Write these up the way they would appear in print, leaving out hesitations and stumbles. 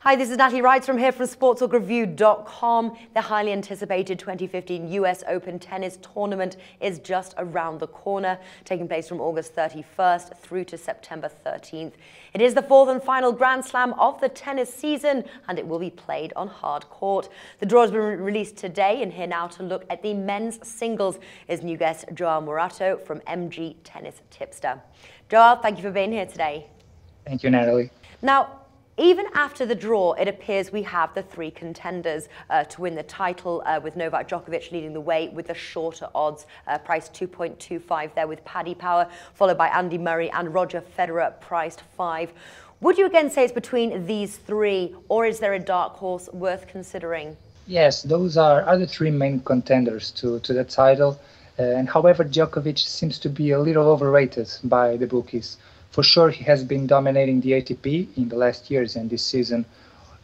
Hi, this is Natalie Rydstrom here from SportsbookReview.com. The highly anticipated 2015 US Open Tennis Tournament is just around the corner, taking place from August 31st through to September 13th. It is the fourth and final Grand Slam of the tennis season, and it will be played on hard court. The draw has been released today, and here now to look at the men's singles is new guest João Mourato from MG Tennis Tipster. João, thank you for being here today. Thank you, Natalie. Now, even after the draw, it appears we have the three contenders to win the title, with Novak Djokovic leading the way with the shorter odds, priced 2.25 there with Paddy Power, followed by Andy Murray and Roger Federer, priced 5. Would you again say it's between these three, or is there a dark horse worth considering? Yes, those are the three main contenders to the title. And however, Djokovic seems to be a little overrated by the bookies. For sure, he has been dominating the ATP in the last years, and this season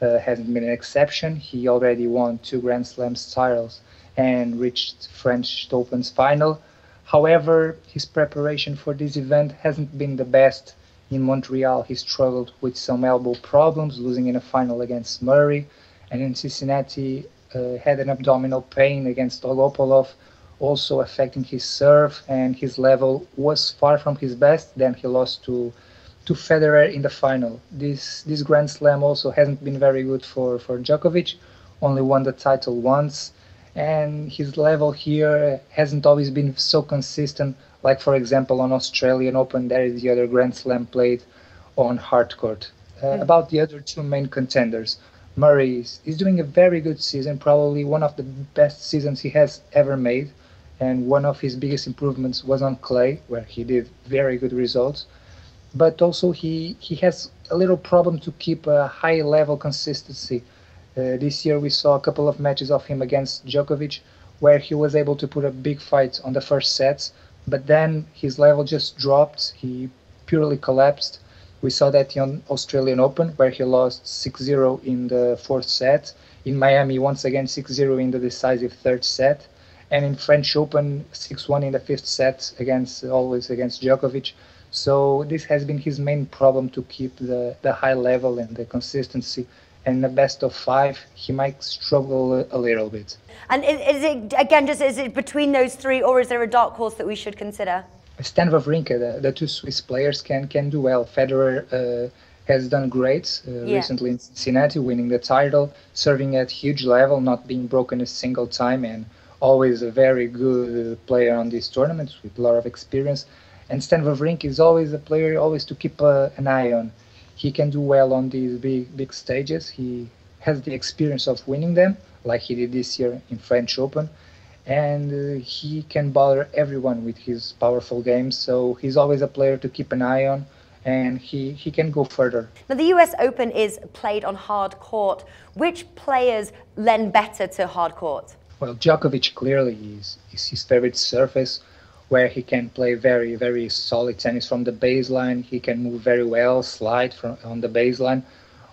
hasn't been an exception. He already won 2 Grand Slam titles and reached French Open's final. However, his preparation for this event hasn't been the best. In Montreal, he struggled with some elbow problems, losing in a final against Murray, and in Cincinnati had an abdominal pain against Dolgopolov, also affecting his serve, and his level was far from his best. Then he lost to Federer in the final. This Grand Slam also hasn't been very good for Djokovic, only won the title once, and his level here hasn't always been so consistent, like for example on Australian Open. There is the other Grand Slam played on hard court. About the other two main contenders, Murray is doing a very good season, probably one of the best seasons he has ever made. And one of his biggest improvements was on clay, where he did very good results. But also he has a little problem to keep a high level consistency. This year we saw a couple of matches of him against Djokovic, where he was able to put a big fight on the first sets, but then his level just dropped. He purely collapsed. We saw that in Australian Open, where he lost 6-0 in the fourth set. In Miami, once again 6-0 in the decisive third set. And in French Open, 6-1 in the fifth set, always against Djokovic. So this has been his main problem, to keep the high level and the consistency. And in the best of 5, he might struggle a little bit. And is it, again, is it between those three, or is there a dark horse that we should consider? Stan Wawrinka, the two Swiss players can do well. Federer has done great recently in Cincinnati, winning the title, serving at huge level, not being broken a single time, and always a very good player on these tournaments with a lot of experience. And Stan Wawrinka is always a player always to keep an eye on. He can do well on these big stages. He has the experience of winning them, like he did this year in French Open. And he can bother everyone with his powerful game. So he's always a player to keep an eye on, and he can go further. Now, the US Open is played on hard court. Which players lend better to hard court? Well, Djokovic clearly is his favorite surface, where he can play very, very solid tennis from the baseline. He can move very well, slide on the baseline.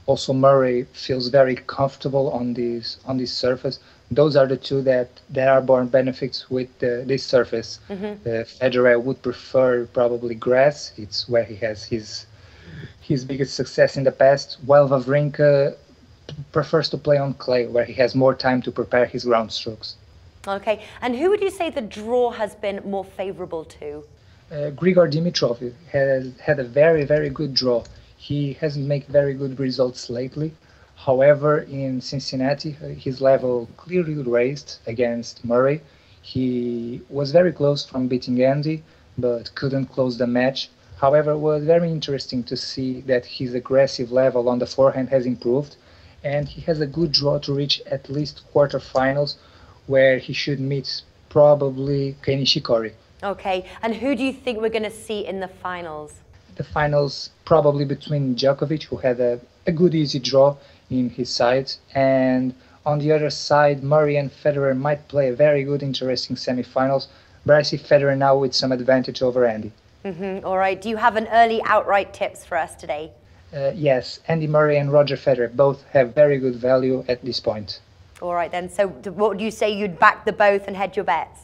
Also, Murray feels very comfortable on this surface. Those are the two that are born benefits with this surface. Federer would prefer probably grass. It's where he has his biggest success in the past, while Wawrinka prefers to play on clay, where he has more time to prepare his ground strokes. Okay, and who would you say the draw has been more favorable to? Grigor Dimitrov has had a very, very good draw. He hasn't made very good results lately. However, in Cincinnati, his level clearly raised against Murray. He was very close from beating Andy, but couldn't close the match. However, it was very interesting to see that his aggressive level on the forehand has improved, and he has a good draw to reach at least quarterfinals, where he should meet probably Kei Nishikori. Okay, and who do you think we're going to see in the finals? The finals probably between Djokovic, who had a good easy draw in his side, and on the other side, Murray and Federer might play a very good, interesting semifinals, but I see Federer now with some advantage over Andy. All right, do you have an early outright tips for us today? Yes, Andy Murray and Roger Federer both have very good value at this point. All right then, so what would you say, you'd back the both and hedge your bets?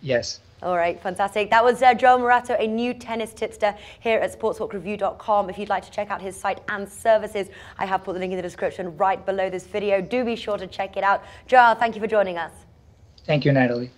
Yes. All right, fantastic. That was João Mourato, a new tennis tipster here at sportsbookreview.com. If you'd like to check out his site and services, I have put the link in the description right below this video. Do be sure to check it out. João, thank you for joining us. Thank you, Natalie.